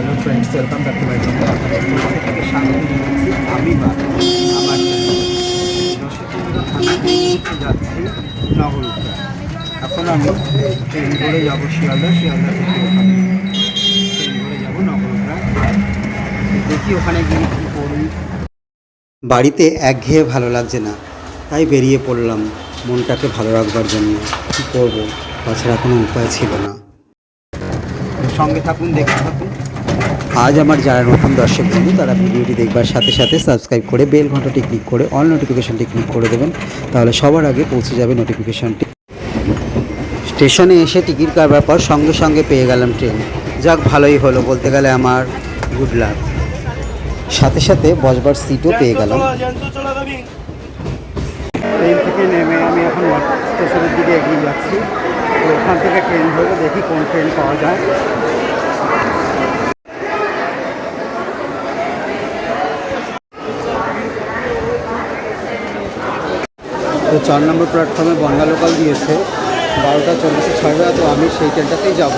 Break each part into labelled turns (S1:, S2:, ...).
S1: Hello friends, welcome back to my channel. থেকে স্বাগত জানাচ্ছি আমি বা আমার রসিকপুর যাচ্ছি নগরুপড়া। এখন আমি ট্রেন ধরে যাবো শিয়ালদা থেকে ওখানে ট্রেন ধরে যাবো নগরুপড়া। দেখি ওখানে গিয়ে কী করি।
S2: বাড়িতে একঘেয়ে ভালো লাগছে না, তাই বেরিয়ে পড়লাম মনটাকে ভালো রাখবার জন্য। কী করবো, তাছাড়া কোনো উপায় ছিল না।
S1: সঙ্গে থাকুন, দেখতে থাকুন।
S2: আজ আমার যারা নতুন দর্শক বন্ধু, তারা ভিডিওটি দেখবার সাথে সাথে সাবস্ক্রাইব করে বেল ঘন্টাটি ক্লিক করে অল নোটিফিকেশানটি ক্লিক করে দেবেন, তাহলে সবার আগে পৌঁছে যাবে নোটিফিকেশানটি। স্টেশনে এসে টিকিট কাটবার পর সঙ্গে সঙ্গে পেয়ে গেলাম ট্রেন। যাক, ভালোই হলো, বলতে গেলে আমার গুড লাক। সাথে সাথে বসবার সিটও পেয়ে গেলাম।
S1: ট্রেন থেকে নেমে আমি এখন স্টেশনের দিকে এগিয়ে যাচ্ছি। তো ওখান থেকে ট্রেন ধরবো, দেখি কোন ট্রেন পাওয়া যায়।
S2: তো 4 নম্বর প্ল্যাটফর্মে বনগা লোকাল দিয়েছে 12:40 ছাড়বে, তো আমি সেই ট্রেনটাতেই যাব।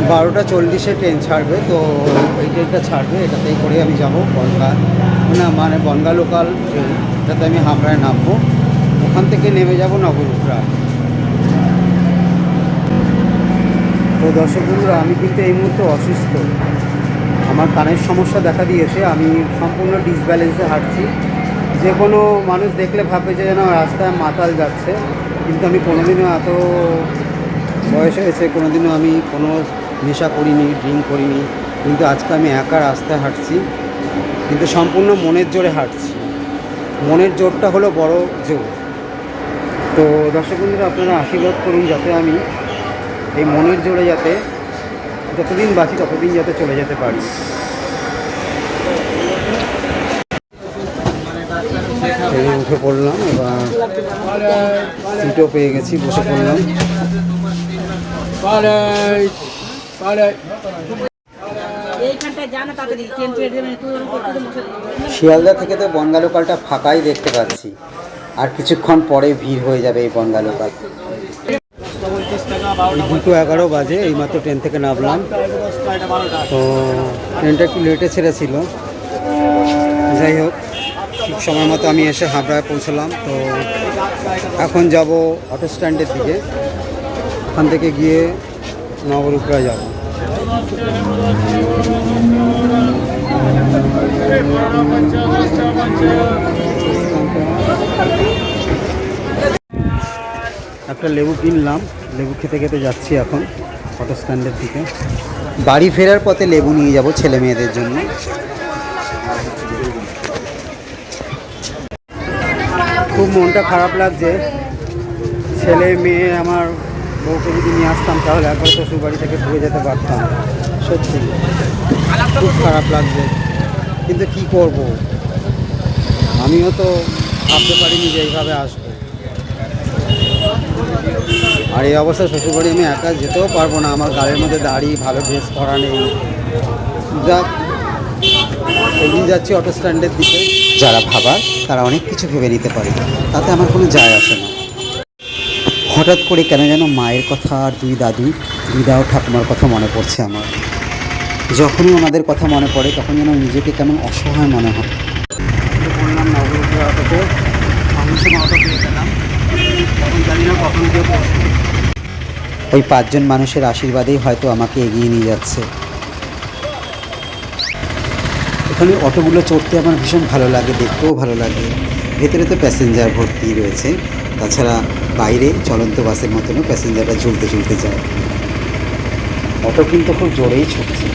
S2: 12:40 ট্রেন ছাড়বে, তো এই ট্রেনটা ছাড়বে, এটাতেই করে আমি যাব বনগা, মানে বনগা লোকাল ট্রেন, এটাতে আমি হাবড়ায় নামবো। ওখান থেকে নেমে যাব নগরুপড়া। তো দর্শক বন্ধুরা, আমি কিন্তু এই মুহূর্তে অসুস্থ। আমার কানের সমস্যা দেখা দিয়েছে, আমি সম্পূর্ণ ডিসব্যালেন্সে হাঁটছি। যে কোনো মানুষ দেখলে ভাববে যে যেন রাস্তায় মাতাল যাচ্ছে, কিন্তু আমি কোনোদিনও এত বয়স হয়েছে, কোনোদিনও আমি কোনো নেশা করিনি, ড্রিঙ্ক করিনি, কিন্তু আজকে আমি একা রাস্তায় হাঁটছি, কিন্তু সম্পূর্ণ মনের জোরে হাঁটছি। মনের জোরটা হলো বড় জোর। তো দর্শক বন্ধুরা, আপনারা আশীর্বাদ করুন যাতে আমি এই মনের জোরে যাতে যতদিন বাঁচি ততদিন যাতে চলে যেতে পারি। ট্রেনে উঠে পড়লাম, এবার সিটও পেয়ে গেছি, বসে পড়লাম। শিয়ালদা থেকে তো বনগা লোকালটা ফাঁকাই দেখতে পাচ্ছি, আর কিছুক্ষণ পরে ভিড় হয়ে যাবে এই বনগা লোকাল। 2:11 বাজে, এইমাত্র ট্রেন থেকে নামলাম। তো ট্রেনটা একটু লেটে ছেড়েছিল, যাই হোক ঠিক সময় মতো আমি এসে হাবড়ায় পৌঁছলাম। তো এখন যাব অটো স্ট্যান্ডের দিকে, ওখান থেকে গিয়ে নগরুপড়া যাব। একটা লেবু কিনলাম, লেবু খেতে খেতে যাচ্ছি এখন অটো স্ট্যান্ডের দিকে। বাড়ি ফেরার পথে লেবু নিয়ে যাব ছেলে মেয়েদের জন্য। খুব মনটা খারাপ লাগছে, ছেলে মেয়ে আমার বউকে যদি নিয়ে আসতাম তাহলে একবার শ্বশুর বাড়ি থেকে ঘুরে যেতে পারতাম। সত্যি খুব খারাপ লাগছে, কিন্তু কি করব, আমিও তো ভাবতে পারিনি যে এইভাবে আসবো। আর এই অবস্থায় শ্বশুরবাড়ি আমি একা যেতেও পারবো না, আমার গাড়ির মধ্যে দাড়ি, ভালো ড্রেস পরা নেই। যাক, এগিয়ে যাচ্ছি অটো স্ট্যান্ডের দিকে। যারা ভাবার তারা অনেক কিছু ভেবে নিতে পারে, তাতে আমার কোনো যায় আসে না। হঠাৎ করে কেন যেন মায়ের কথা আর দুই দাও ঠাকুমার কথা মনে পড়ছে আমার। যখনই ওনাদের কথা মনে পড়ে তখন যেন নিজেকে কেমন অসহায় মনে হয়। বললাম নগরুপড়া অটোতে, অটো পেয়ে গেলাম, তখন জানি না কখন গিয়ে পৌঁছবো। ওই 5 জন মানুষের আশীর্বাদেই হয়তো আমাকে এগিয়ে নিয়ে যাচ্ছে। এখানে অটোগুলো চড়তে আমার ভীষণ ভালো লাগে, দেখতেও ভালো লাগে। ভেতরে তো প্যাসেঞ্জার ভর্তি রয়েছে, তাছাড়া বাইরে চলন্ত বাসের মতনও প্যাসেঞ্জাররা ঝুলতে ঝুলতে যায়। অটো কিন্তু খুব জোরেই ছুটছে।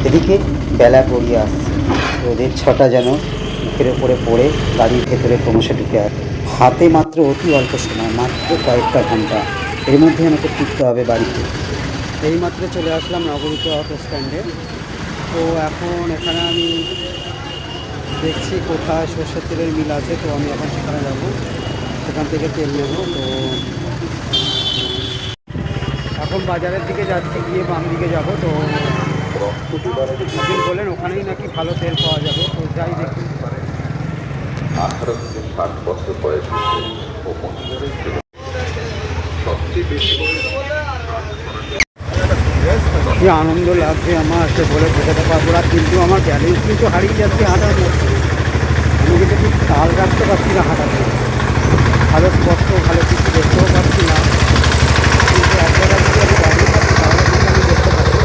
S2: এদিকে বেলা গড়িয়ে আসছে, রোদের ছটা যেন মুখের ওপরে পড়ে গাড়ির ভেতরে ক্রমশ ঢুকে আসে। হাতে মাত্র অতি অল্প সময়, মাত্র কয়েকটা ঘন্টা, এর মধ্যে আমাকে ফিরতে হবে বাড়িতে। এইমাত্র চলে আসলাম নগরুপড়া অটো স্ট্যান্ডে। তো এখন এখানে আমি দেখছি কোথায় সর্ষের তেলের মিল আছে, তো আমি এখন সেখানে যাব, সেখান থেকে তেল নেব। তো এখন বাজারের দিকে যাচ্ছি, গিয়ে বাম দিকে যাব। তো আপনি বলেন ওখানেই নাকি ভালো তেল পাওয়া যাবে, তো যাই দেখি।
S3: 18 থেকে 60 বছর বয়সী ও
S2: কি আনন্দ লাগছে আমার, সে বলে বোঝাতে পারবো না, কিন্তু আমার ব্যালেন্স কিন্তু হারিয়ে যাচ্ছে হাঁটার মধ্যে। আমি কিন্তু ঠিক তাল রাখতে পারছি না হাঁটাতে, ভালো স্পষ্ট ভালো কিছু দেখতেও পাচ্ছি না, কিন্তু এক জায়গায় যদি আমি দাঁড়িয়ে থাকি তাহলে কিন্তু আমি দেখতে পাচ্ছি।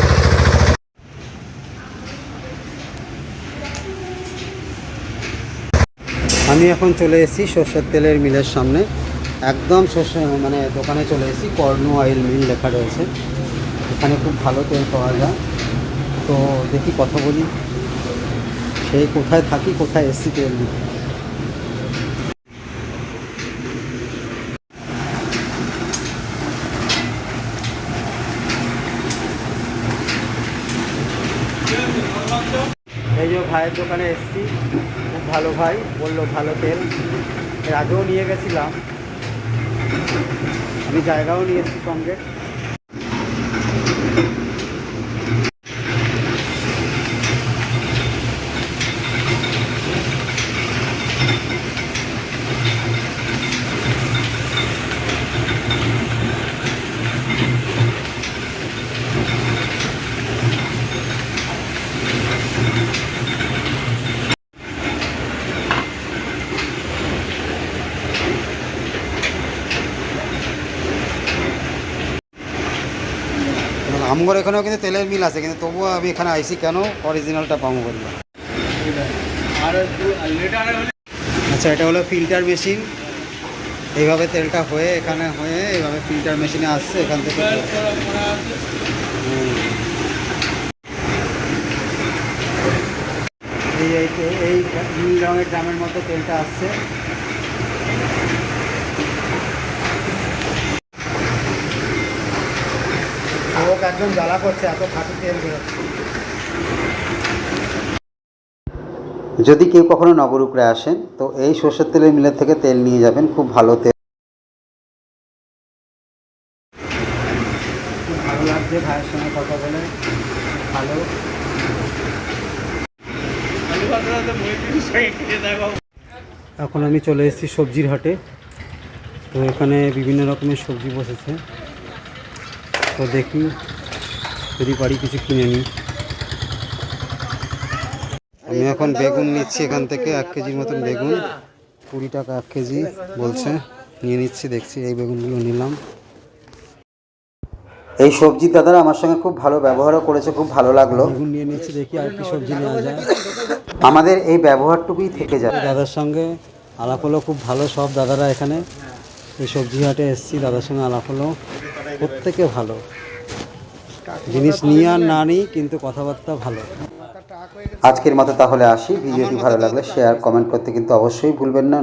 S2: আমি এখন চলে এসেছি সর্ষের তেলের মিলের সামনে, একদম সর্ষে মানে দোকানে চলে এসেছি, কর্ণ অয়েল মিল লেখা রয়েছে। এখানে খুব ভালো তেল পাওয়া যায়। তো দেখি কথা বলি, সেই কোথায় থাকি কোথায় এসছি তেল নিতে। এই যে ভাইয়ের দোকানে এসেছি, খুব ভালো ভাই, বললো ভালো তেল। এর আগেও নিয়ে গেছিলাম, আমি জায়গাও নিয়েছি সঙ্গে। আমগর এখানেও কিন্তু তেলের মিল আছে, কিন্তু তবুও আমি এখানে আইসি কেন, অরিজিনালটা পাবো বলি। আচ্ছা, এটা হলো ফিল্টার মেশিন। এইভাবে তেলটা হয়ে এখানে হয়ে এইভাবে ফিল্টার মেশিনে আসছে এখান থেকে। এই এই এই নীল রঙের ড্রামের মধ্যে তেলটা আসছে। চোখ একদম জ্বালা করছে, এত খাঁটি তেল বেরোচ্ছে। যদি কেউ কখনো নবরূপে আসেন তো এই সর্ষের তেলের মিলের থেকে তেল নিয়ে যাবেন, খুব ভালো তেল। খুব ভালো লাগছে ভাইয়ের সঙ্গে কথা বলে, ভালো। এখন আমি চলে এসেছি সবজির হাটে। তো এখানে বিভিন্ন রকমের সবজি বসেছে, তো দেখি যদি পারি কিছু কিনে নিই। আমি এখন বেগুন নিচ্ছি এখান থেকে, 1 কেজির মতন বেগুন, 20 টাকা 1 কেজি বলছে, নিয়ে নিচ্ছি। দেখছি এই বেগুনগুলো নিলাম। এই সবজির দাদারা আমার সঙ্গে খুব ভালো ব্যবহারও করেছে, খুব ভালো লাগলো। বেগুন নিয়ে নিচ্ছি, দেখি আর কি সবজি নেওয়া যায়। আমাদের এই ব্যবহারটুকুই থেকে যায়। দাদার সঙ্গে আলাপ হলো, খুব ভালো সব দাদারা এখানে। এই সবজি হাটে এসেছি, দাদার সঙ্গে আলাপ হলো, প্রত্যেকে ভালো। জিনিস নিয়ে আর না নিই, কিন্তু কথাবার্তা ভালো। আজকের মতো তাহলে আসি। ভিডিওটি ভালো লাগলে শেয়ার কমেন্ট করতে কিন্তু অবশ্যই ভুলবেন না।